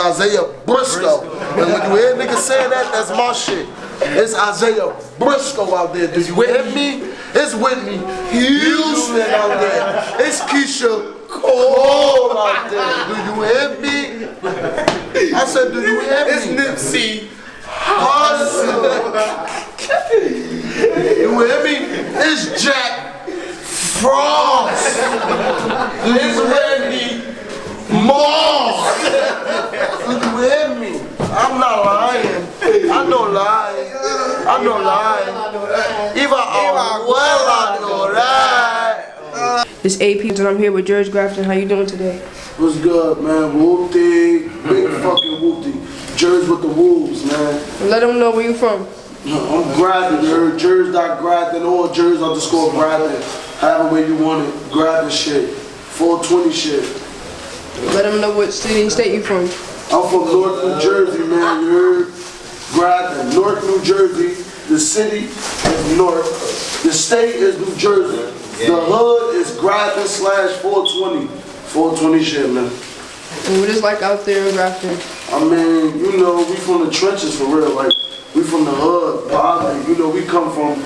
Isaiah Briscoe. And when you hear niggas saying that, that's my shit. It's Isaiah Briscoe out there. Do you hear me? It's Whitney Houston out there. It's Keisha Cole out there. Do you hear me? I said, do you hear me? It's Nipsey Hussle. You hear me? It's Jack Frost. It's Randy Moss. Do you hear me? I'm not lying. I know lying. I know lying. Even well, I know that. It's AP and I'm here with Jers Grafton. How you doing today? What's good, man? Whoop-dee. Big fucking whoop-dee. Jers with the wolves, man. Let them know where you from. I'm Grafton, Jers.Grafton or Jers_Grafton. However way you want it. Grafton shit. 420 shit. Let them know what city and state you from. I'm from North New Jersey, man. You heard? Grafton, North New Jersey. The city is North. The state is New Jersey. The hood is Grafton/420. 420 shit, man. And what is like out there in Grafton? I mean, you know, we from the trenches for real. Like, we from the hood, poverty. You know, we come from,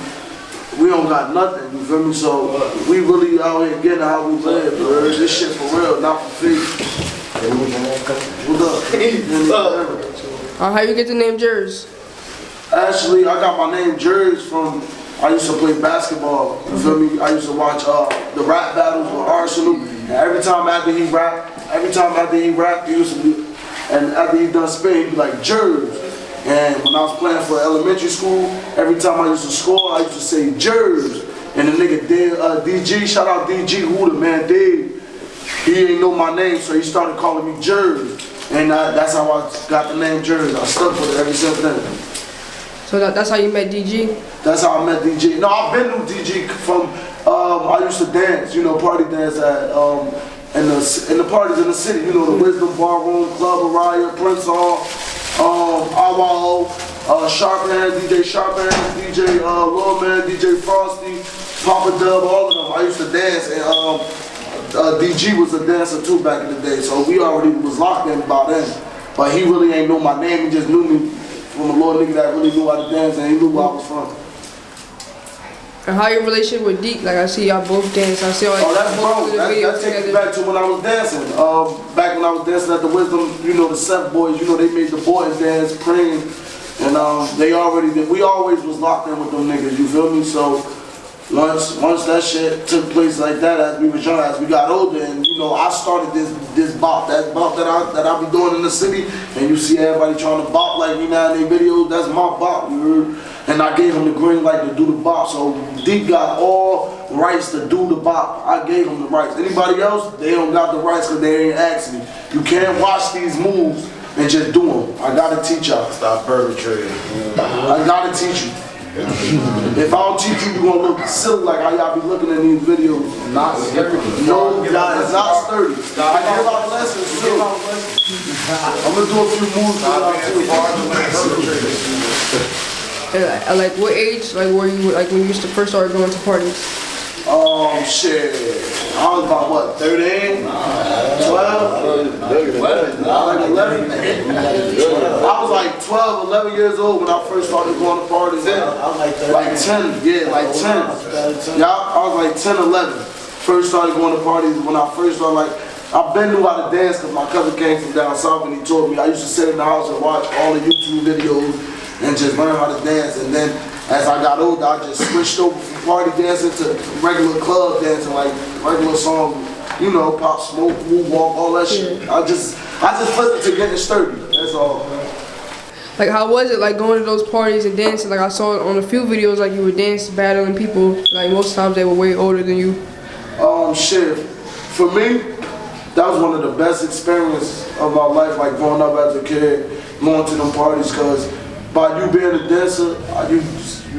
we don't got nothing, you feel me? So, we really out here getting how we live, bro. This shit for real, not for free. What up? How you get the name Jers? Actually, I got my name Jers from, I used to play basketball, you feel me? I used to watch the rap battles with Arsenal, and every time after he rapped, he used to be, and after he done spit, he'd be like, Jers. And when I was playing for elementary school, every time I used to score, I used to say Jers. And the nigga DG, shout out DG, who the man did, he ain't know my name, so he started calling me Jers. And that's how I got the name Jers. I stuck with it ever since then. So that's how you met DG? That's how I met DG. No, I've been with DG from, I used to dance, you know, party dance at, in the parties in the city, you know, the Wisdom Ballroom, Club Araya, Prince Hall, Awaho, Sharphand, DJ Sharphand, DJ Lil Man, DJ Frosty, Papa Dub, all of them. I used to dance, and DG was a dancer too back in the day, so we already was locked in by then. But he really ain't know my name, he just knew me from a little nigga that really knew how to dance, and he knew where I was from. And how your relationship with Deke? Like I see y'all both dance. I see all like that's bro. That takes me back to when I was dancing. Back when I was dancing at the Wisdom, you know, the Seth boys, you know, they made the boys dance, praying, and we always was locked in with them niggas. You feel me? So once that shit took place like that, as we was young, as we got older, and you know, I started this bop, that bop that I be doing in the city, and you see everybody trying to bop like me now in their videos. That's my bop, you heard? And I gave him the green light to do the bop. So Deep got all rights to do the bop. I gave him the rights. Anybody else, they don't got the rights because they ain't asked me. You can't watch these moves and just do them. I gotta teach y'all. Stop perpetrating. I gotta teach you. If I don't teach you, you're gonna look silly like how y'all be looking in these videos. Not sturdy. No, y'all, it's not sturdy. I give out lessons too. I'm gonna do a few moves for y'all too. And like what age, like were you, like when you used to first start going to parties? Shit. I was about what, 13? 12? I was like 12, 11 years old when I first started going to parties. Like 10, yeah, like 10. Yeah, I was like 10, 11. First started going to parties when I first started, like, I've been knew how to dance because my cousin came from down south and he taught me. I used to sit in the house and watch all the YouTube videos and just learn how to dance. And then as I got older, I just switched over from party dancing to regular club dancing, like regular songs, you know, Pop Smoke, Moonwalk, all that shit. I just flipped it to getting sturdy, that's all. Like how was it like going to those parties and dancing? Like I saw on a few videos like you were dancing, battling people, like most times they were way older than you. Shit, for me, that was one of the best experiences of my life, like growing up as a kid, going to them parties, because by you being a dancer, you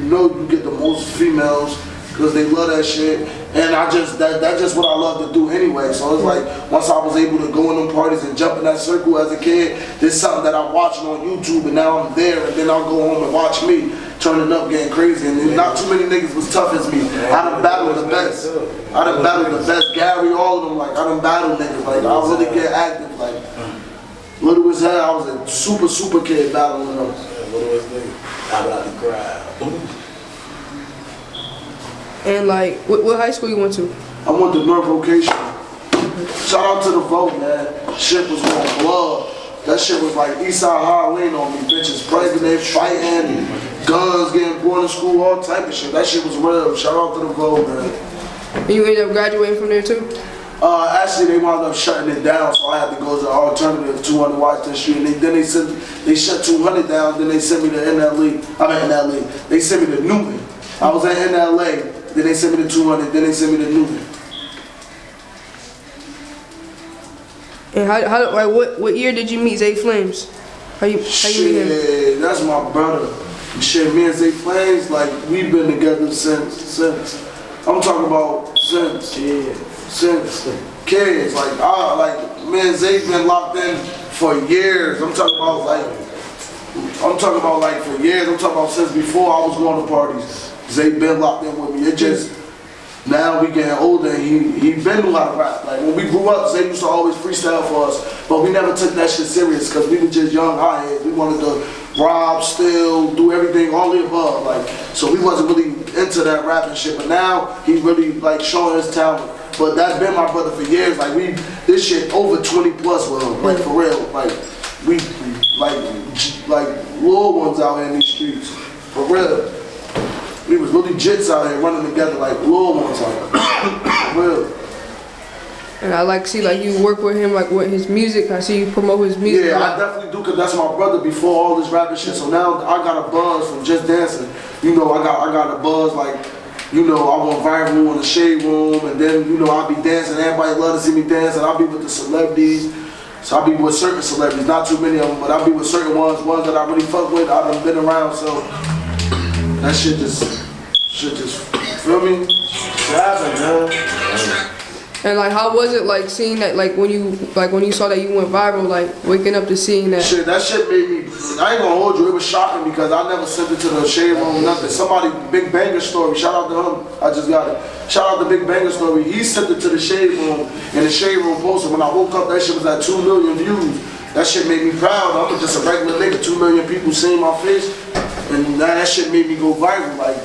know you get the most females because they love that shit, and that's just what I love to do anyway. So it's like once I was able to go in them parties and jump in that circle as a kid, this is something that I'm watching on YouTube, and now I'm there, and then I'll go home and watch me turning up, getting crazy, and not too many niggas was tough as me. I done battled the best. I done battled the best, Gary, all of them. Like I done battled niggas. Like I really get active. Like Little as hell, I was a super kid battling them. Little as nigga. I got the crowd. And like, what high school you went to? I went to North Vocation. Shout out to the vote, man. Shit was going blood. That shit was like Eastside Halloween on me. Bitches breaking, they fighting, guns getting brought to school, all type of shit. That shit was real. Shout out to the vote, man. And you ended up graduating from there too? Actually, they wound up shutting it down, so I had to go to the alternative 200 Washington Street. And then they shut 200 down. Then they sent me to NLE. They sent me to Newton. I was at NLA. Then they sent me to 200. Then they sent me to Newton. And how like what year did you meet Zay Flamez? How you meet him? Shit, that's my brother. Shit, me and Zay Flamez, like we've been together since. I'm talking about since kids. Like me and Zay been locked in for years. I'm talking about for years. I'm talking about since before I was going to parties. Zay been locked in with me. It just now we getting older and he been knew how to rap. Like when we grew up, Zay used to always freestyle for us, but we never took that shit serious because we were just young high heads. We wanted to rob, steal, do everything, all the above. Like so we wasn't really into that rapping shit. But now he really like showing his talent. But that's been my brother for years. Like this shit over 20 plus with him. Like for real. Like we like little ones out here in these streets. For real. We was really jits out here running together like little ones out here. Real. And I like see like you work with him like with his music. I see you promote his music. Yeah, I definitely do, cause that's my brother before all this rapping shit. So now I got a buzz from just dancing. You know, I got a buzz like, you know, I went viral in the shade room, and then you know I be dancing. Everybody love to see me dance, and I be with the celebrities. So I be with certain celebrities, not too many of them, but I be with certain ones that I really fuck with. I done been around, so. That shit just, feel me? Shit happened, man. And like, how was it like seeing that? Like when you saw that you went viral, like waking up to seeing that. Shit, that shit made me. I ain't gonna hold you. It was shocking because I never sent it to the shade room. Nothing. Somebody, Big Banger Story. Shout out to him. I just got it. Shout out to Big Banger Story. He sent it to the shade room, and the shade room posted. When I woke up, that shit was at 2 million views. That shit made me proud. I'm just a regular nigga. 2 million people seeing my face. And that shit made me go viral, like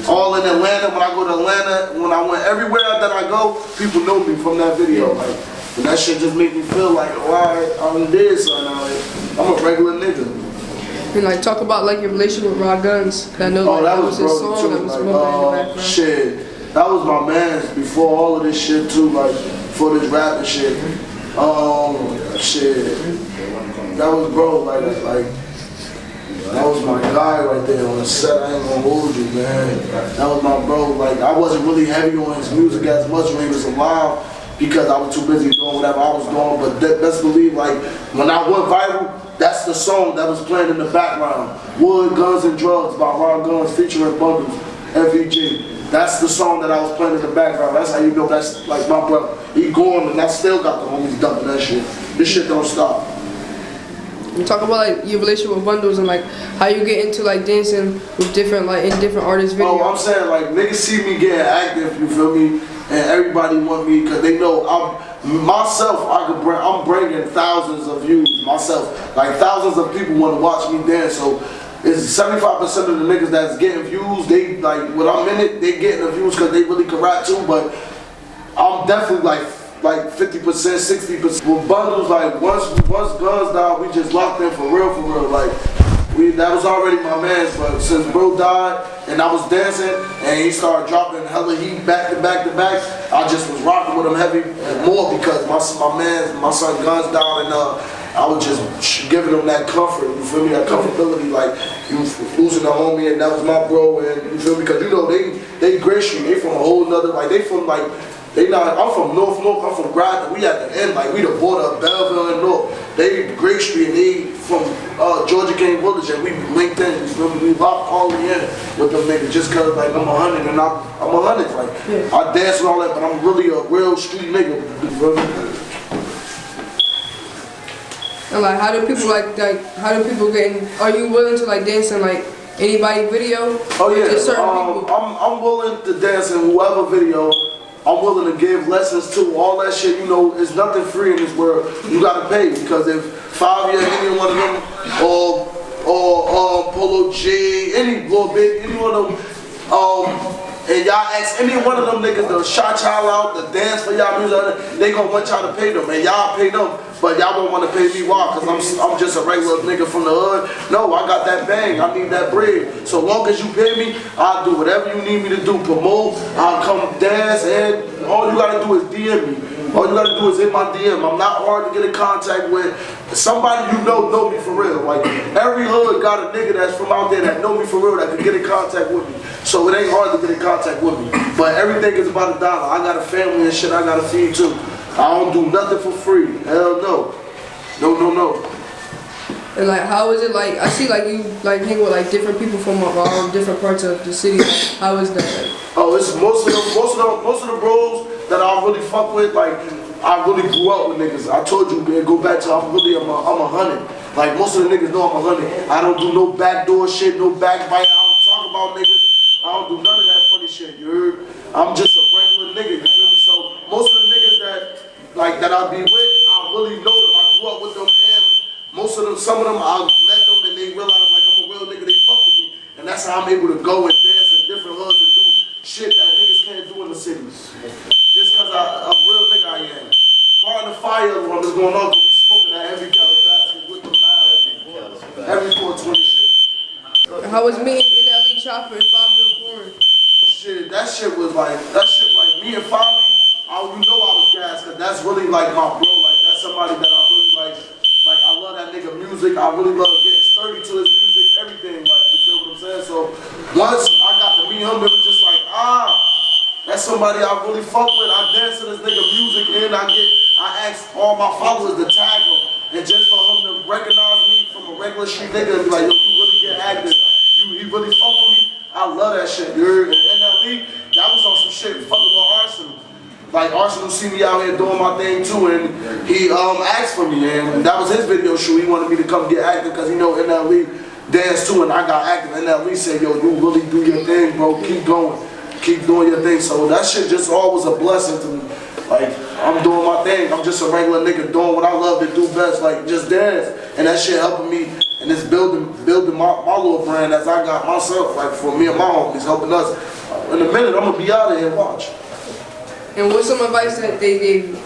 all in Atlanta. When I go to Atlanta, when I went everywhere that I go, people know me from that video. Like, and that shit just made me feel like, oh, I'm this or now. I'm a regular nigga. And like talk about like your relationship with Raw Guns. I know like, that was his broke song too. that was Like, bumping in the background. shit, that was my man's before all of this shit too. Like for this rapping shit. Shit, that was bro. Like. That was my guy right there on the set. I ain't gonna hold you, man. That was my bro. Like, I wasn't really heavy on his music as much when he was alive because I was too busy doing whatever I was doing. But best believe, like, when I went viral, that's the song that was playing in the background. Wood, Guns, and Drugs by Raw Guns featuring Bundles, FEG. That's the song that I was playing in the background. That's how you know that's like my brother. He gone and I still got the homies dumping that shit. This shit don't stop. You talk about like your relationship with Bundles and like how you get into like dancing with different like in different artists' videos. Oh, I'm saying like niggas see me getting active, you feel me, and everybody want me because they know I'm bringing thousands of views myself. Like thousands of people want to watch me dance. So it's 75% of the niggas that's getting views. They like when I'm in it, they getting the views because they really can rap too. But I'm definitely like 50%, 60%. With Bundles, like once Guns died, we just locked in for real. Like that was already my man's, but since bro died and I was dancing and he started dropping hella heat back to back, I just was rocking with him heavy and more because my son Guns died and I was just giving him that comfort, you feel me, that comfortability, like you losing a homie and that was my bro, and you feel me, because you know they Gray Street, they from a whole nother, like they from like. I'm from North, I'm from Grafton. We at the end, like we the border of Belleville and North. They Great Street and they from Georgia King Village and we linked in. You feel me? We locked all the in with them niggas just cause like I'm 100 and I'm 100. Like I dance and all that, but I'm really a real street nigga. You feel me? And like how do people are you willing to like dance in like anybody video? Oh yeah, just certain people? I'm willing to dance in whoever video. I'm willing to give lessons to all that shit. You know, it's nothing free in this world. You gotta pay because if Fivio, any one of them, or Polo G, any little bit, any one of them, and y'all ask any one of them niggas to shout y'all out, to dance for y'all music, they gonna want y'all to pay them, and y'all pay them, but y'all won't want to pay me. Why? Cause I'm just a regular nigga from the hood. No, I got that bang, I need that bread. So long as you pay me, I'll do whatever you need me to do. Promote, I'll come dance, and all you gotta do is DM me. All you gotta do is hit my DM. I'm not hard to get in contact with. Somebody you know me for real. Like every hood got a nigga that's from out there that know me for real that can get in contact with me. So it ain't hard to get in contact with me. But everything is about $1. I got a family and shit I gotta feed too. I don't do nothing for free. Hell no. No. And like, how is it like? I see like you like hang with like different people from different parts of the city. How is that? Like? Oh, it's most of the bros that I really fuck with. Like I really grew up with niggas. I told you, man, go back to I'm a hundred. Like most of the niggas know I'm 100. I don't do no backdoor shit, no backbite. I don't talk about niggas. I don't do none of that funny shit. You heard? I'm just a regular nigga. You feel me? So most of the niggas that I be with, I really know them. I grew up with them, and most of them, some of them, I met them and they realized like I'm a real nigga. They fuck with me, and that's how I'm able to go and dance in different hoods and do shit that niggas can't do in the cities. Just cause I'm a real nigga I am. Pardon the fire alarm is going on, but we smoking that heavy caliber basket with them now. Every 420 shit. How was me and NLE Choppa and Fivio Foreign? Shit, that shit like me and Fivio, you know I was gassed, cause that's really like my bro. Like that's somebody that I really like. Like I love that nigga music. I really love getting sturdy to his music, everything. Like you feel what I'm saying? So once I got to meet him, it was just like that's somebody I really fuck with. I dance to this nigga music and I ask all my followers to tag him. And just for him to recognize me from a regular street nigga and be like, yo, you really get active. He really fuck with me. I love that shit, dude. And NLE, that was on some shit fucking with Arsenal. Like Arsenal see me out here doing my thing too, and he asked for me, and that was his video shoot. He wanted me to come get active because he know NLE dance too, and I got active. NLE said, yo, you really do your thing, bro. Keep going. Keep doing your thing. So that shit just always a blessing to me. Like, I'm doing my thing. I'm just a regular nigga doing what I love to do best, like just dance. And that shit helping me, and it's building my little brand as I got myself, like for me and my homies, helping us. In a minute, I'm gonna be out of here, watch. And what's some advice that they gave you?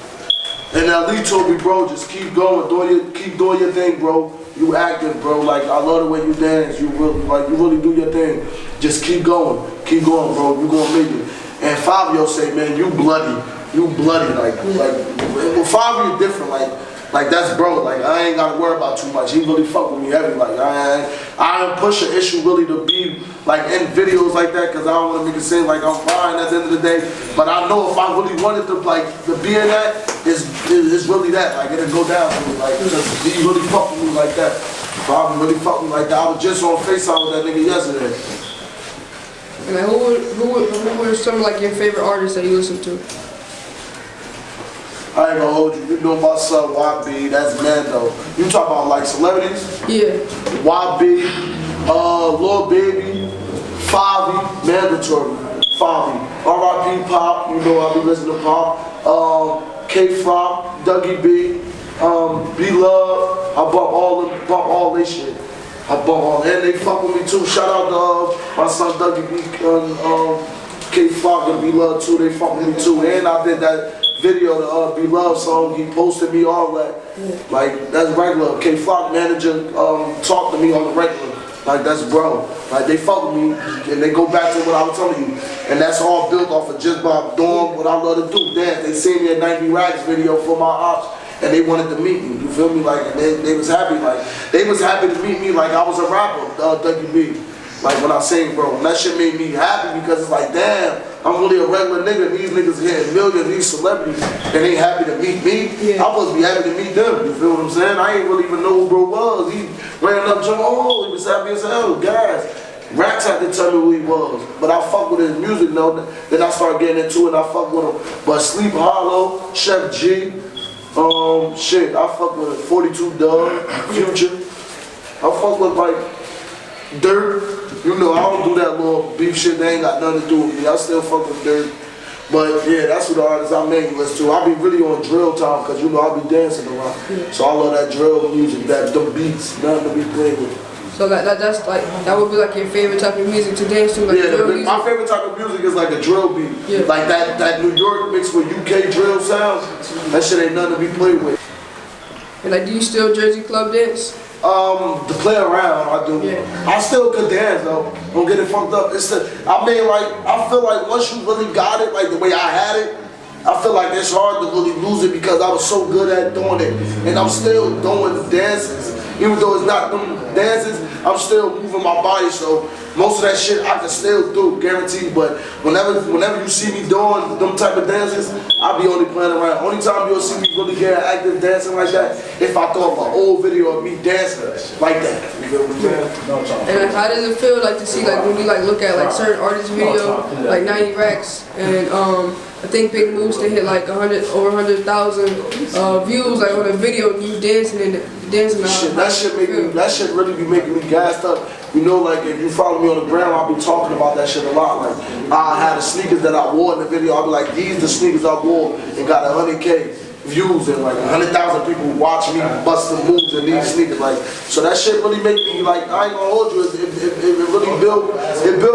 And Ali told me, bro, just keep going, keep doing your thing, bro. You active, bro. Like I love the way you dance. You really do your thing. Just keep going, bro. You gonna make it. And Fivio say, man, you bloody, like well, Fivio different, like that's bro. Like I ain't gotta worry about too much. He really fuck with me heavy. Like I don't push an issue really to be like in videos like that because I don't want to make it seem like I'm fine at the end of the day. But I know if I really wanted to to be in that, it's really that. Like it'll go down for me. Like because he really fuck with me like that. Fivio really fuck with me like that. I was just on FaceTime with that nigga yesterday. And like, who were some like your favorite artists that you listen to? I ain't gonna hold you. You know my son YB, that's Mando. You talk about like celebrities? Yeah. YB, Lil Baby, Fivio, mandatory. Fivio. R.I.P. Pop, you know I be listening to Pop. K-Flop, Dougie B, B-Love. I bump all they shit. I bump all, and they fuck with me too. Shout out to my son Dougie B, K-Flop and B-Love too. They fuck with me too. And I did that video, the Be Love song, he posted me all that. Like, that's regular. K-Flock manager talked to me on the regular. Like, that's bro. Like, they fuck with me, and they go back to what I was telling you. And that's all built off of just by doing what I love to do. Dance. They seen me in 90 Rags video for my ops, and they wanted to meet me. You feel me? Like, they was happy. Like, they was happy to meet me like I was a rapper, Dougie B. Like, when I sing, bro. And that shit made me happy because it's like, damn, I'm really a regular nigga. These niggas getting millions, these celebrities, and they happy to meet me. Yeah. I'm supposed to be happy to meet them. You feel what I'm saying? I ain't really even know who bro was. He ran up to him, oh, he was happy as hell, guys. Rax had to tell me who he was. But I fuck with his music though. Then I started getting into it and I fuck with him. But Sleep Hollow, Chef G, shit, I fuck with 42 Dub, Future. I fuck with like Dirt. You know, I don't do that little beef shit. They ain't got nothing to do with me. I still fuck with Dirt. But yeah, that's what the artists I mainly listen to. I be really on drill time because you know I be dancing a lot. So I love that drill music, that the beats, nothing to be played with. So that's like that would be like your favorite type of music to dance to, like drill music? My favorite type of music is like a drill beat. Yeah. Like that New York mixed with UK drill sounds. That shit ain't nothing to be played with. And like, do you still Jersey club dance? To play around, I do. Yeah. I still could dance though. Don't get it fucked up. I feel like once you really got it, like the way I had it, I feel like it's hard to really lose it because I was so good at doing it. And I'm still doing the dances. Even though it's not them dances, I'm still moving my body. So most of that shit I can still do, guaranteed. But whenever you see me doing them type of dances, I be only playing around. Only time you'll see me really get active dancing like that, if I throw up an old video of me dancing like that. You feel what I'm saying? And like, how does it feel like to see like when you like look at like certain artists' video, like 90 racks, and I think Big Moves to hit like over 100,000 views like on a video, you dancing and dancing. That shit really be making me gassed up. You know, like if you follow me on the ground, I'll be talking about that shit a lot. Like I had the sneakers that I wore in the video. I'll be like, these the sneakers I wore and got 100K views and like 100,000 people watch me bust the moves in these sneakers. Like, so that shit really make me like, I ain't gonna hold you. It really built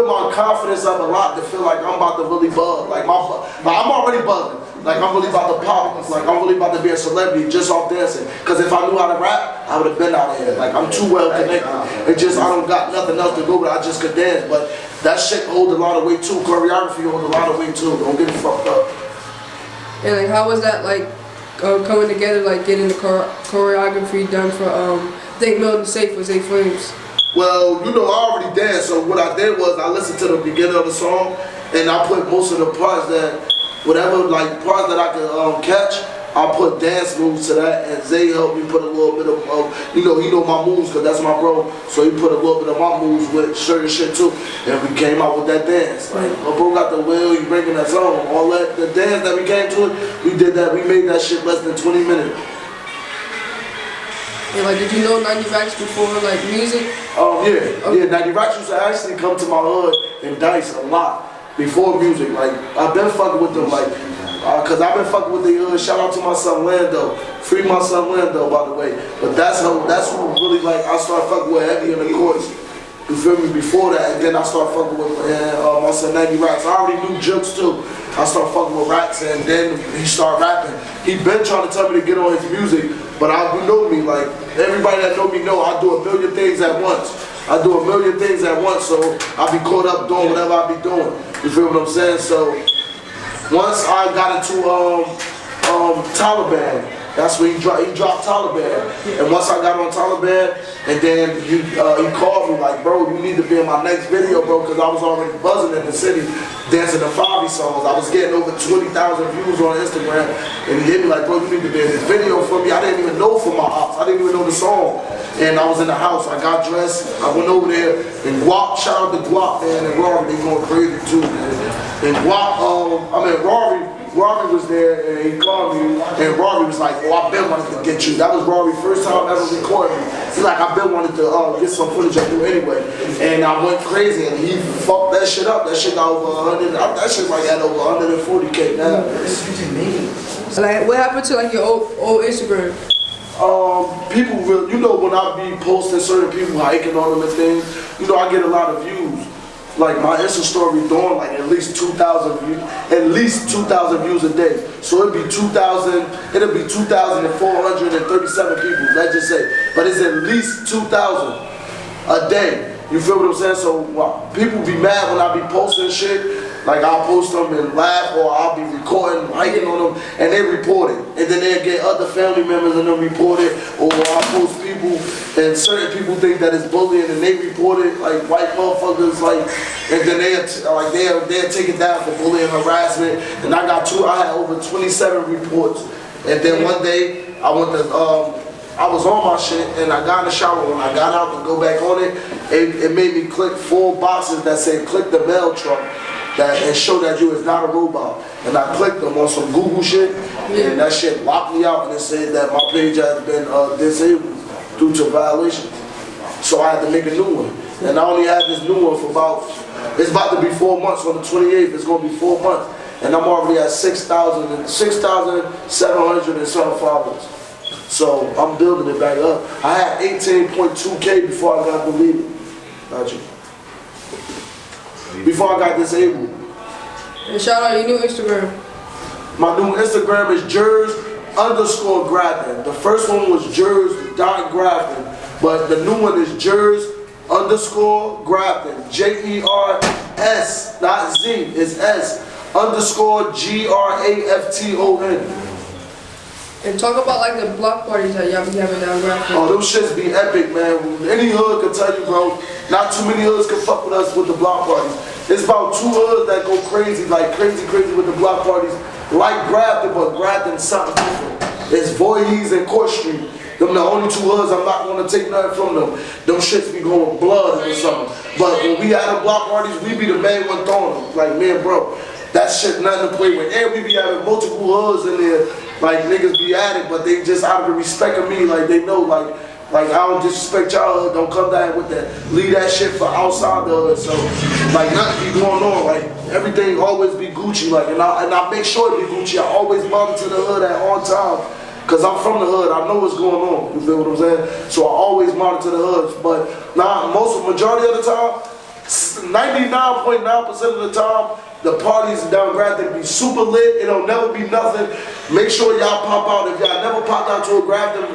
my confidence up a lot to feel like I'm about to really bug. Like I'm already bugging. Like I'm really about to pop. Like I'm really about to be a celebrity just off dancing. Cause if I knew how to rap, I would have been out here. Like I'm too well connected. I don't got nothing else to go with. I just could dance. But that shit holds a lot of weight too. Choreography holds a lot of weight too. Don't get me fucked up. And like, how was that like coming together, like getting the choreography done for I think Milton Safe was Zay Flamez? Well, you know, I already danced. So what I did was I listened to the beginning of the song and I put most of the parts that whatever like parts that I could catch, I put dance moves to that, and Zay helped me put a little bit of, he know my moves because that's my bro, so he put a little bit of my moves with certain shit too, and we came out with that dance. Like, my bro got the wheel, he breaking that song, all that, the dance that we came to it, we did that, we made that shit less than 20 minutes. And like, did you know 90 Racks before like music? Yeah, 90 Racks used to actually come to my hood and dice a lot before music. Like, I've been fucking with them, like, cause I've been fucking with the hood. Shout out to my son Lando. Free my son Lando, by the way. But that's who really, like, I started fucking with heavy in the courts. You feel me? Before that, and then I started fucking with my son 90 Racks. I already knew jokes too. I started fucking with Racks, and then he started rapping. He been trying to tell me to get on his music, but you know me, like, everybody that know me know I do a million things at once. I do a million things at once, so I be caught up doing whatever I be doing. You feel what I'm saying? So once I got into Taliban, that's when he dropped Taliban. And once I got on Taliban, and then he called me like, bro, you need to be in my next video, bro, because I was already buzzing in the city, dancing to Fivio songs. I was getting over 20,000 views on Instagram, and he hit me like, bro, you need to be in this video for me. I didn't even know for my ops. I didn't even know the song. And I was in the house, I got dressed, I went over there, and Guap, shout out to Guap, man, and Rory, they going crazy too, man. And Guap, Rory was there, and he called me, and Rory was like, oh, I've been wanting to get you. That was Rory's first time ever recording me. He's like, I've been wanting to get some footage of you anyway. And I went crazy, and he fucked that shit up. That shit got over 100, that shit like had over 140K now. Like, what happened to like your old Instagram? People will, you know, when I be posting certain people hiking on them and things, you know, I get a lot of views. Like my Insta story doing like at least 2,000 views a day. So it'll be 2,437 people, let's just say. But it's at least 2,000 a day. You feel what I'm saying? So people be mad when I be posting shit. Like I'll post them and laugh, or I'll be recording, hiking on them, and they report it. And then they'll get other family members and them report it, or I'll post people, and certain people think that it's bullying, and they report it, like white motherfuckers, like, and then they'll take it down for bullying, harassment. And I had over 27 reports. And then one day, I was on my shit, and I got in the shower. When I got out to go back on it, it made me click 4 boxes that said click the mail truck. And show that you is not a robot. And I clicked them on some Google shit, and that shit locked me out, and it said that my page has been disabled due to violation. So I had to make a new one. And I only had this new one for it's about to be 4 months. On the 28th, it's going to be 4 months. and I'm already at 6,700 and some followers. So I'm building it back up. I had 18.2K before I got deleted. Got you. Before I got disabled. And shout out your new Instagram. My new Instagram is Jers_Grafton. The first one was Jers.Grafton, but the new one is Jers_Grafton. Jers, not Z, it's S_Grafton. And talk about like the block parties that y'all be having down Grafton. Oh, them shits be epic, man. Any hood can tell you, bro. Not too many hoods can fuck with us with the block parties. It's about 2 hoods that go crazy, like crazy with the block parties. Like Grafton, but Grafton's something different. It's Voorhees and Court Street. Them the only 2 hoods I'm not gonna take nothing from them. Them shits be going blood or something. But when we had the block parties, we be the main one throwing them. Like, man, bro, that shit nothing to play with. And we be having multiple hoods in there. Like, niggas be at it, but they just out of the respect of me, like, they know, like I don't disrespect y'all hood, don't come down with that. Leave that shit for outside the hood, so, like, nothing be going on, like, everything always be Gucci, like, and I make sure it be Gucci. I always monitor the hood at all times, because I'm from the hood, I know what's going on, you feel what I'm saying? So I always monitor the hoods, but majority of the time, 99.9% of the time, the parties down Grafton be super lit. It'll never be nothing. Make sure y'all pop out. If y'all never popped out to a Grafton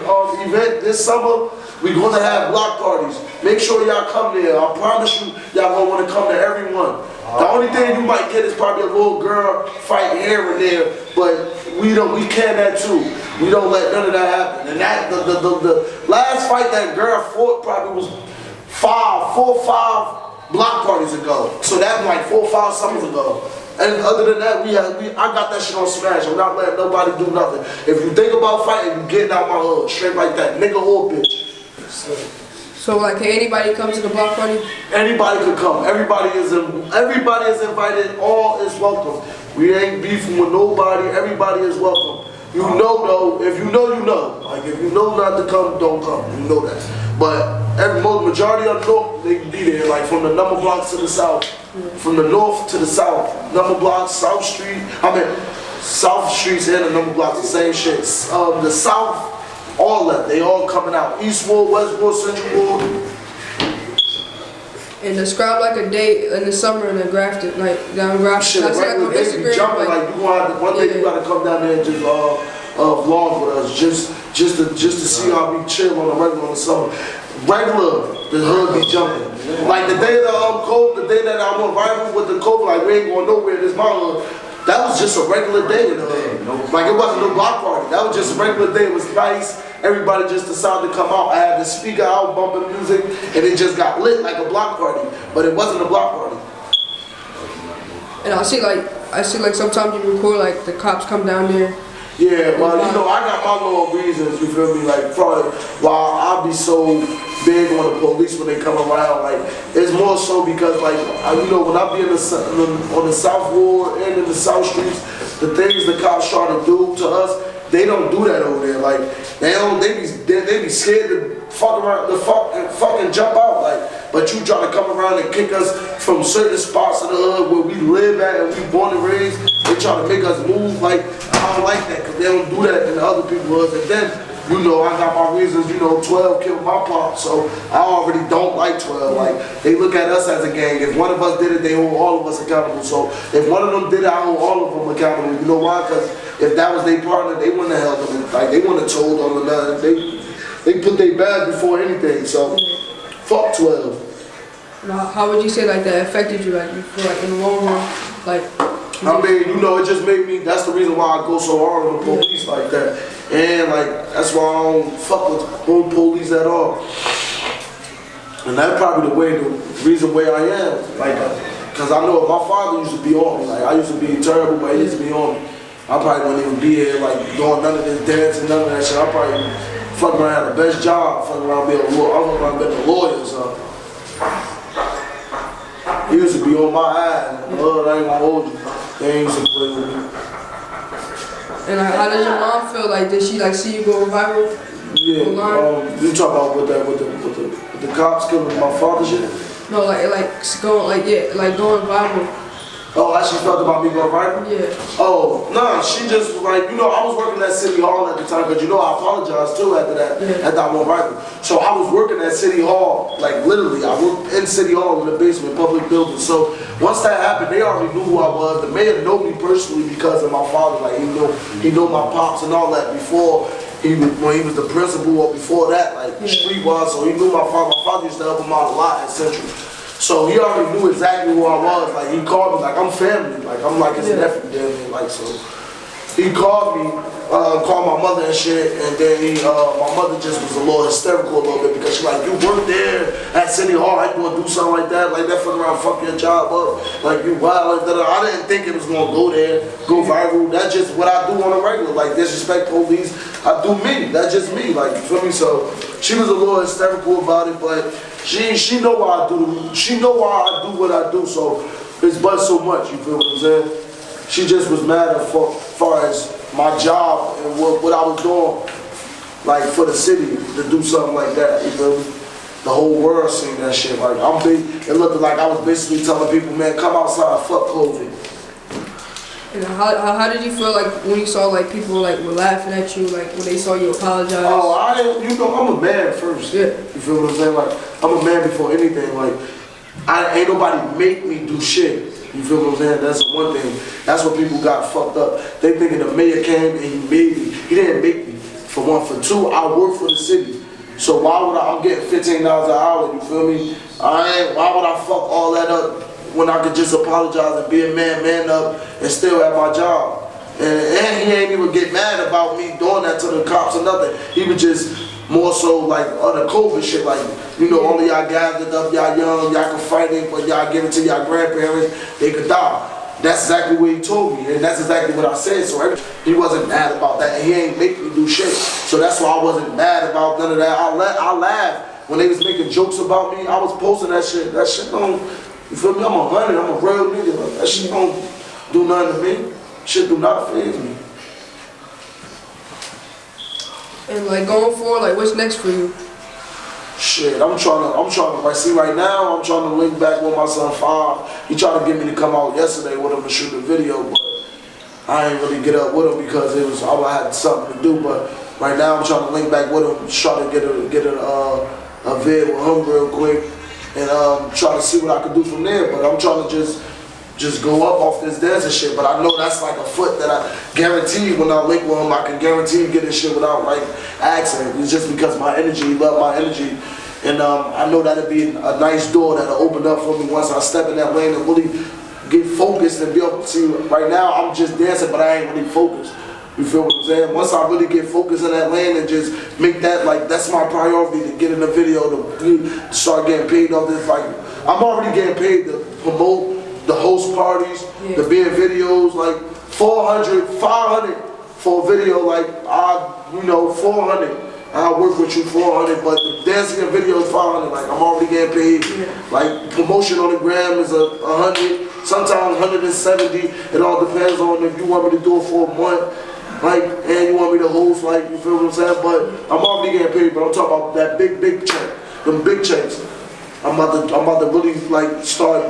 event this summer, we're gonna have block parties. Make sure y'all come there. I promise you, y'all gonna wanna come to every one. The only thing you might get is probably a little girl fight here and there, but we can that too. We don't let none of that happen. And that the last fight that girl fought probably was 4 or 5 block parties ago. So that was like 4 or 5 summers ago. And other than that, I got that shit on smash. I'm not letting nobody do nothing. If you think about fighting, you getting out my hood, straight like that, nigga or bitch. So like, can anybody come to the block party? Anybody could come. Everybody is invited. All is welcome. We ain't beefing with nobody. Everybody is welcome. You know though. If you know, you know. Like if you know not to come, don't come. You know that. But majority of the north, they can be there. Like from the number blocks to the south, from the north to the south, number blocks, South Street. South Streets and the number blocks, the same shit. The south. All that, they all coming out. Eastwood, Westwood, Central Wood. And describe like a day in the summer in the Grafton, like down Grafton. Shit, regular days be jumping, like you gonna have to, one day you gotta come down there and just vlog with us, just to see how we chill on the regular in the summer. Regular, the hood be jumping. Like the day that the day that I went viral with the COVID, like we ain't going nowhere, this my hood. That was just a regular day in the hood. Like it wasn't no block party. That was just a regular day. It was nice. Everybody just decided to come out. I had the speaker out bumping music, and it just got lit like a block party. But it wasn't a block party. And I see like sometimes you record like the cops come down there. Yeah, well, you know, I got my little reasons, you feel me, like, probably why I be so big on the police when they come around, like, it's more so because, like, you know, when I be on the South Ward and in the South Streets, the things the cops try to do to us, they don't do that over there, like, they be scared to fuck around, fucking jump out, like, but you try to come around and kick us from certain spots of the hood where we live at and we born and raised, they try to make us move, like, I don't like that, because they don't do that in other people's hoods, and then, you know, I got my reasons, you know, 12 killed my pop, so I already don't like 12, like, they look at us as a gang. If one of us did it, they hold all of us accountable, so if one of them did it, I hold all of them accountable, you know why? Because if that was their partner, they wouldn't have held them, like, they wouldn't have told them or nothing, they put their bag before anything, so, fuck 12. Now, how would you say, like, that affected you, like, you feel like in the long run, like, I mean, you know, it just made me, that's the reason why I go so hard on the police like that. And like, that's why I don't fuck with the police at all. And that's probably the reason where I am. Like, cause I know my father used to be on me. Like, I used to be terrible, but he used to be on me. I probably wouldn't even be here, like, doing none of this dancing, none of that shit. I probably fucking around had the best job, fucking around being a lawyer. I was around being a lawyer or something. He used to be on my ass. Lord, I ain't gonna hold you. They ain't used to play with me. And like, how does your mom feel? Like, did she like see you go viral? Yeah, you talk about with the cops killing my father shit? No, like going viral. Oh, how she felt about me going viral? Yeah. Oh, nah, she just was like, you know, I was working at City Hall at the time, because you know I apologized too after that, after I went viral. So I was working at City Hall, like literally, I worked in City Hall in the basement, public building. So once that happened, they already knew who I was. The mayor knew me personally because of my father, like he knew my pops and all that before. When he was the principal or before that, like streetwise, so he knew my father. My father used to help him out a lot at Central. So he already knew exactly who I was. Like he called me, like I'm family, like I'm like his nephew, damn near, like so. He called me, called my mother and shit, and then my mother just was a little hysterical a little bit because she like, you work there at City Hall, I gonna do something like that fucking around, fuck your job up, like you wild, like that. I didn't think it was gonna go there, go viral. That's just what I do on a regular, like disrespect police. I do me. That's just me, like you feel me. So she was a little hysterical about it, but she know why I do. She know why I do what I do. So it's but so much. You feel what I'm saying? She just was mad as far as my job and what I was doing, like for the city to do something like that. You feel me? The whole world seen that shit. Like it looked like I was basically telling people, man, come outside, fuck COVID. And how did you feel like when you saw like people like were laughing at you, like when they saw you apologize? Oh, I didn't. You know, I'm a man first. Yeah. You feel what I'm saying? Like I'm a man before anything. Like ain't nobody make me do shit. You feel what I'm saying? That's the one thing. That's what people got fucked up. They thinking the mayor came and he made me. He didn't make me. For one. For two, I work for the city. So why would I'm getting $15 an hour, you feel me? Why would I fuck all that up when I could just apologize and be a man up and still have my job? And he ain't even get mad about me doing that to the cops or nothing. He was just more so like other COVID shit, like, you know, all of y'all gathered up, y'all young, y'all can fight it, but y'all give it to y'all grandparents, they could die. That's exactly what he told me, and that's exactly what I said. So he wasn't mad about that, and he ain't make me do shit. So that's why I wasn't mad about none of that. I laughed when they was making jokes about me. I was posting that shit. That shit don't, you feel me? I'm a hundred, I'm a real nigga. Like, that shit don't do nothing to me. Shit do not faze me. And like going forward, like what's next for you? Shit, I'm trying to, like, see right now, I'm trying to link back with my son Fiv. He tried to get me to come out yesterday with him to shoot a video, but I ain't really get up with him because I had something to do. But right now I'm trying to link back with him, try to get a vid with him real quick, and try to see what I can do from there. But I'm trying to just go up off this dancing shit, but I know that's like a foot that I guarantee when I link with him, I can guarantee get this shit without like asking. It's just because my energy, he love my energy, and I know that'll be a nice door that'll open up for me once I step in that lane and really get focused and be able to see. Right now I'm just dancing, but I ain't really focused. You feel what I'm saying? Once I really get focused in that lane and just make that, like, that's my priority, to get in the video, to start getting paid off this. Like, I'm already getting paid to promote, the host parties, the be in videos, like 400, 500 for a video, like 400. I work with you 400, but the dancing and video is 500. Like I'm already getting paid. Like promotion on the gram is 100, sometimes 170. It all depends on if you want me to do it for a month, like, and you want me to host, like, you feel what I'm saying? But I'm already getting paid. But I'm talking about that big check, them big checks. I'm about to really like start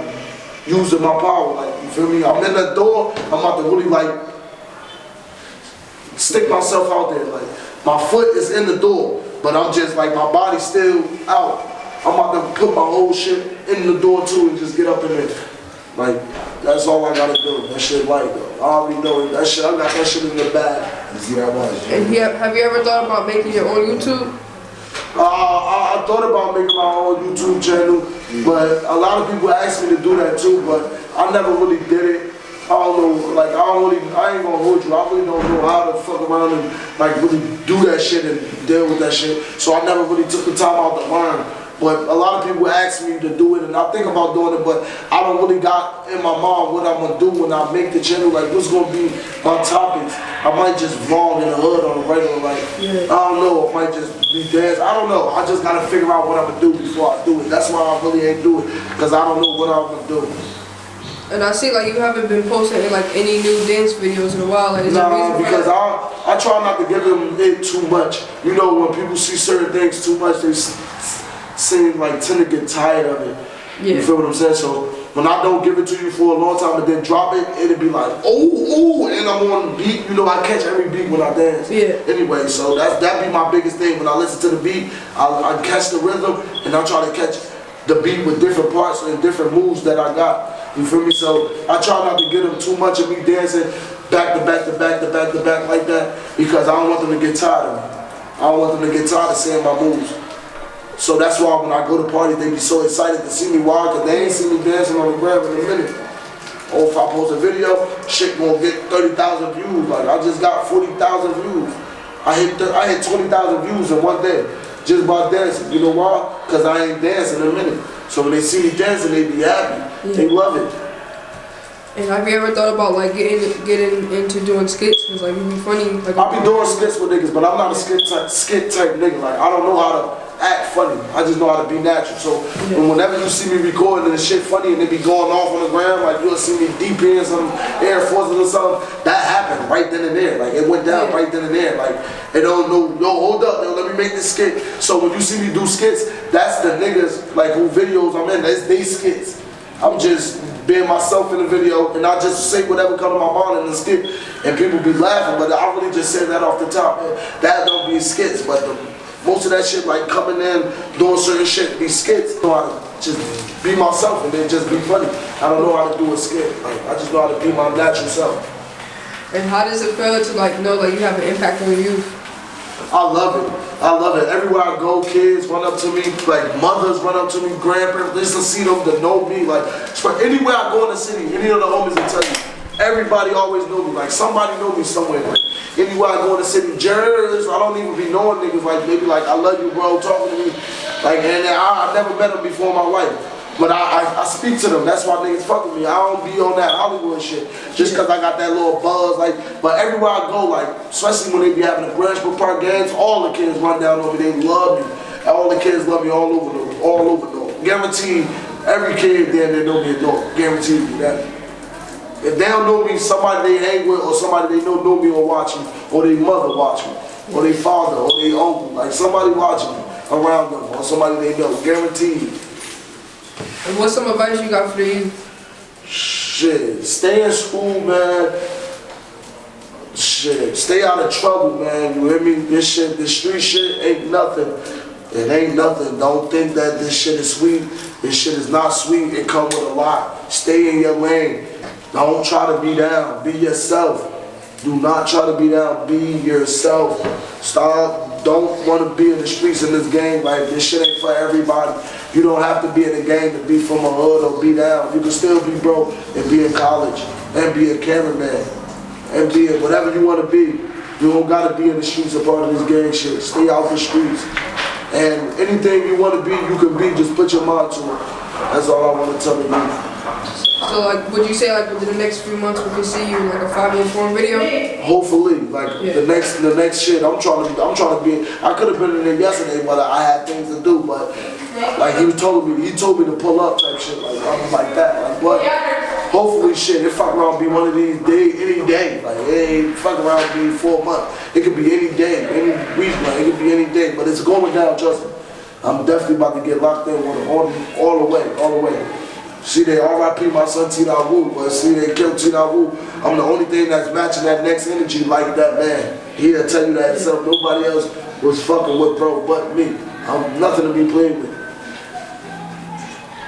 using my power, like, you feel me? I'm in that door, I'm about to really like stick myself out there. Like my foot is in the door, but I'm just like, my body's still out. I'm about to put my whole shit in the door too and just get up in there. Like, that's all I gotta do. That shit light though. I already know that shit, I got that shit in the bag. You see that much? And have you ever thought about making your own YouTube? I thought about making my own YouTube channel, but a lot of people asked me to do that too, but I never really did it. I don't know, like, I ain't gonna hold you. I really don't know how to fuck around and like really do that shit and deal with that shit. So I never really took the time out to learn. But a lot of people ask me to do it, and I think about doing it, but I don't really got in my mind what I'm gonna do when I make the channel. Like, what's gonna be my topics? I might just vlog in the hood on a regular, like, I don't know, it might just be dance. I don't know. I just gotta figure out what I'm gonna do before I do it. That's why I really ain't do it, because I don't know what I'm gonna do. And I see like you haven't been posting like any new dance videos in a while. Like, is there a reason because for that? I try not to give them it too much. You know, when people see certain things too much, they seem like tend to get tired of it. You feel what I'm saying? So when I don't give it to you for a long time and then drop it, it'll be like, oh, and I'm on the beat. You know, I catch every beat when I dance. Yeah. Anyway, so that be my biggest thing. When I listen to the beat, I catch the rhythm and I try to catch the beat with different parts and different moves that I got. You feel me? So I try not to get them too much of me dancing back to back to back to back to back like that, because I don't want them to get tired of me. I don't want them to get tired of seeing my moves. So that's why when I go to parties, they be so excited to see me. Why? Because they ain't seen me dancing on the gram in a minute. Or if I post a video, shit gonna get 30,000 views. Like I just got 40,000 views. I hit 20,000 views in one day just by dancing. You know why? Because I ain't dancing in a minute. So when they see me dancing, they be happy. They love it. And have you ever thought about like getting into doing skits? Cause like it'd be funny. Like I be doing skits with niggas, but I'm not a skit type nigga. Like I don't know how to act funny. I just know how to be natural. So whenever you see me recording and the shit funny and they be going off on the ground, like you'll see me deep in some Air Forces or something, that happened right then and there. Like it went down right then and there. Like they don't know, yo, hold up, yo, let me make this skit. So when you see me do skits, that's the niggas like who videos I'm in. That's they skits. I'm just being myself in the video, and I just say whatever comes to my mind in the skit, and people be laughing, but I really just say that off the top. That don't be skits, but most of that shit, like coming in, doing certain shit, be skits. I know how to just be myself and then just be funny. I don't know how to do a skit. Like, I just know how to be my natural self. And how does it feel to like know like you have an impact on the youth? I love it. I love it. Everywhere I go, kids run up to me, like mothers run up to me, grandparents, just to see them to know me. Like, anywhere I go in the city, any of the homies will tell you, everybody always know me. Like, somebody know me somewhere. Like, anywhere I go in the city, Jers, I don't even be knowing niggas. Like, they be like, I love you, bro, talking to me. Like, and I never met them before in my life. But I speak to them. That's why niggas fuck with me. I don't be on that Hollywood shit. Just because I got that little buzz. Like, but everywhere I go, like, especially when they be having the Branchwood Park games, all the kids run down on me. They love me. All the kids love me all over though. Guaranteed, every kid there, they know me in North. Guaranteed you that. If they don't know me, somebody they hang with or somebody they know me or watch me, or their mother watch me, or their father, or their uncle, like somebody watching me around them, or somebody they know, guaranteed. And what's some advice you got for the youth? Shit, stay in school, man. Shit, stay out of trouble, man. You hear me? This shit, this street shit ain't nothing. It ain't nothing. Don't think that this shit is sweet. This shit is not sweet. It comes with a lot. Stay in your lane. Don't try to be down. Be yourself. Do not try to be down. Be yourself. Stop. Don't want to be in the streets in this game. Like, this shit ain't for everybody. You don't have to be in the game to be from a hood or be down. You can still be broke and be in college and be a cameraman and be in whatever you want to be. You don't got to be in the streets a part of this gang shit. Stay out the streets. And anything you want to be, you can be. Just put your mind to it. That's all I want to tell the youth. So like, would you say like within the next few months we can see you in like a Fivio form video? Hopefully, like the next shit. I'm trying to be. I could have been in there yesterday, but I had things to do. But like he told me to pull up type shit. Like I was like that. Like what? Hopefully, shit. It fuck around be one of these days, any day. Like it ain't fuck around be 4 months. It could be any day, any week. Like it could be any day. But it's going down, trust me. I'm definitely about to get locked in with all the way. See, they RIP my son T.Dot Wu, but see, they killed T.Dot Wu. I'm the only thing that's matching that next energy like that man. He'll tell you that himself. Nobody else was fucking with bro but me. I'm nothing to be played with.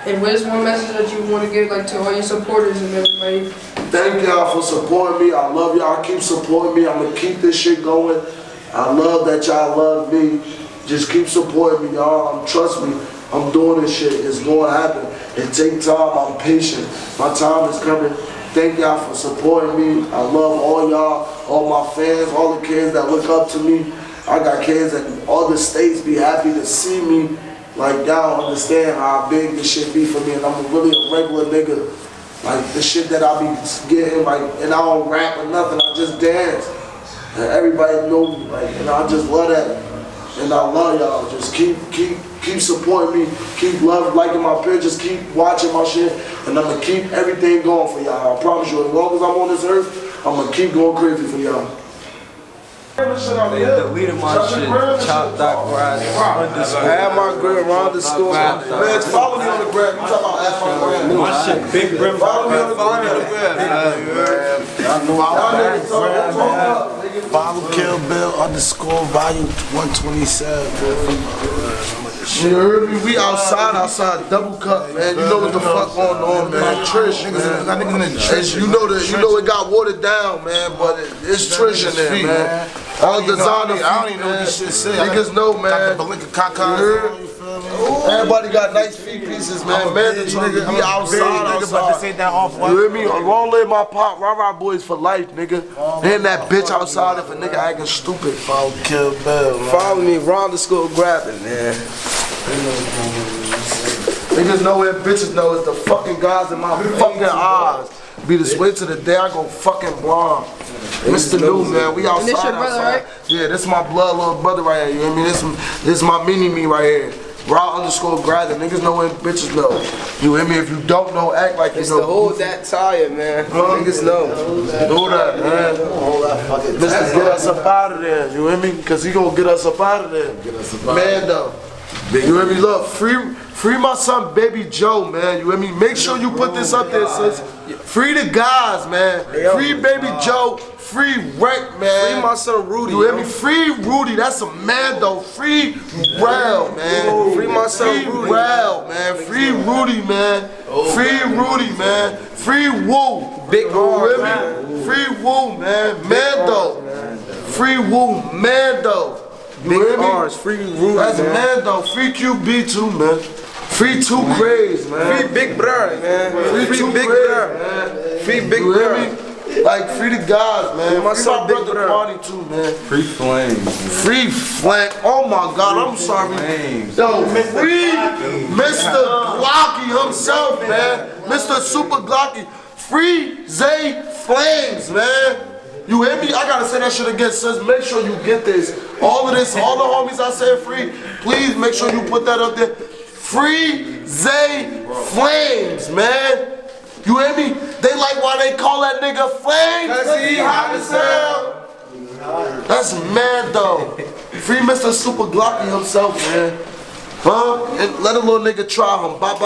And what is one message that you want to give like to all your supporters and everybody? Thank y'all for supporting me. I love y'all. Keep supporting me. I'm going to keep this shit going. I love that y'all love me. Just keep supporting me, y'all. Trust me. I'm doing this shit. It's going to happen. It takes time. I'm patient. My time is coming. Thank y'all for supporting me. I love all y'all, all my fans, all the kids that look up to me. I got kids in other states be happy to see me. Like, y'all understand how big this shit be for me, and I'm really a regular nigga. Like, the shit that I be getting, like, and I don't rap or nothing, I just dance. And everybody know me, like, and I just love that. And I love y'all. Just keep supporting me, keep liking my pictures, keep watching my shit, and I'm gonna keep everything going for y'all. I promise you, as long as I'm on this earth, I'm gonna keep going crazy for y'all. Deleted my shit. Chop Doc Rise underscore. Add my gram, Ron the store. Man, follow me on the gram. You talking about add my gram. My shit, Big Brim. Follow me on the gram. Follow Kill Bill underscore volume 127. You heard me? We outside, double cup, man. You know what the fuck going on, man. Trish, you know it got watered down, man, but it's Trish in there, man. All designer, I don't even know what this shit say. Niggas know, man. Everybody got nice feet pieces, man. Mandatory, nigga. We outside. But this ain't that off-white. You hear me? Long live my pop, rah boys for life, nigga. And that bitch outside if a nigga acting stupid. Follow Kill Bill, man. Follow me, Ron the School Grafton, man. Niggas know it, bitches know it's the fucking guys in my fucking eyes. Be this way to the day I go fucking blind. Mr. New, man, we outside. And this your brother, right? Yeah, this my blood little brother right here. You know what I mean? This my mini-me right here. Raw underscore Grafton. Niggas know it, bitches know. You hear me? If you don't know, act like you It's know. the hold that tire, man. Niggas know. Do that, man. Mr. Get us up out of there. You hear me? Because he gonna get us up out of there. Man, though. You hear me? Look, free my son, Baby Joe, man. You hear me? Make sure you put this up there, sis. Free the guys, man. Free Baby Joe. Free Wreck, man. Free my son Rudy. You hear me? Free Rudy. That's a man, though. Free Rel, man. Free my son Free Rudy. Rel, man. Free Rudy, man. Free Rudy, man. Free Woo. Big You hear man. me? Free Woo, man. Mando. Free Woo, Mando. You hear Big me? R's, free Rudy, That's man. Mando. Free QB too, man. Free Two Craze, man. Free Big Brother, man. Free Two Big Craze, Brother. man. Free Big You hear Brother. me? Like free the guys, man. My Free son my Big brother Brother. Party too, man. Free Flames. Free Flank. Oh my God, I'm sorry. Flames. Yo, free Mr. Glocky himself, man. Mr. Super Glocky. Free Zay Flamez, man. You hear me? I gotta say that shit again, sis. Make sure you get this. All of this, all the homies I said free, please make sure you put that up there. Free Zay Flamez, man. You hear me? They like why they call that nigga Flames. Cause he hot as hell. That's mad though. Free Mr. Super Glocky himself, man. Huh? And let a little nigga try him. Bop,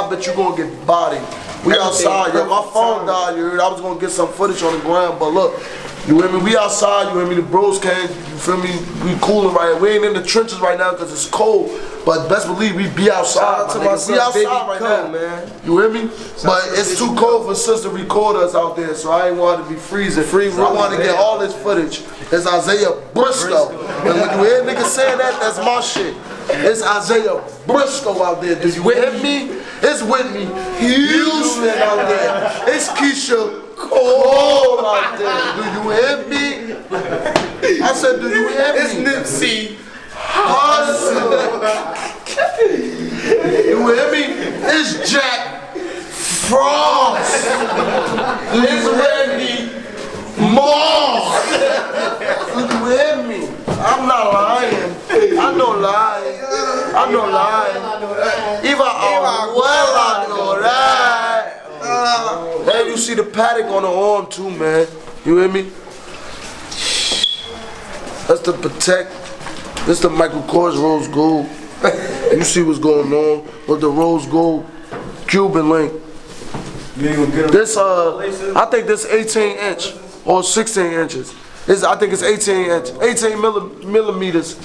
bet you gonna get bodied. We outside, yo. My phone died, you heard? I was gonna get some footage on the ground, but look. You hear me? We outside, you hear me? The bros came, you feel me? We cooling right here. We ain't in the trenches right now because it's cold, but best believe we be outside. Shout out to my my nigga. son, We outside Baby right Cole, now, man. You hear me? But it's too cold for sis to record us out there, so I ain't want to be freezing. So I want to get all this footage. It's Isaiah Briscoe. And when you hear niggas saying that, that's my shit. It's Isaiah Briscoe out there. Do you hear me? It's Whitney Houston out there. It's Keisha Cole out there. Do you hear me? I said, do you hear me? It's Nipsey. Hustle. You hear me? It's Jack Frost. It's Randy Moss. Do you hear me? I'm not lying. I know lying. I know lying. If I well, I know that. And you see the paddock on the arm too, man. You hear me? That's the Protect. This the Michael Kors Rose Gold. You see what's going on with the Rose Gold Cuban link. This I think this 18 inch or 16 inches. I think it's 18 millimeters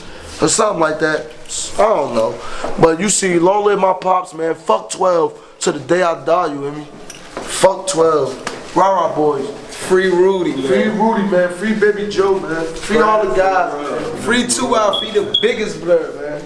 or something like that. I don't know. But you see, long live my pops, man. Fuck 12 to the day I die, you hear me? Fuck 12. Rah boys. Free Rudy, man. Free Rudy, man. Free Baby Joe, man. Free all the guys. Free 2 out, free the biggest blur, man.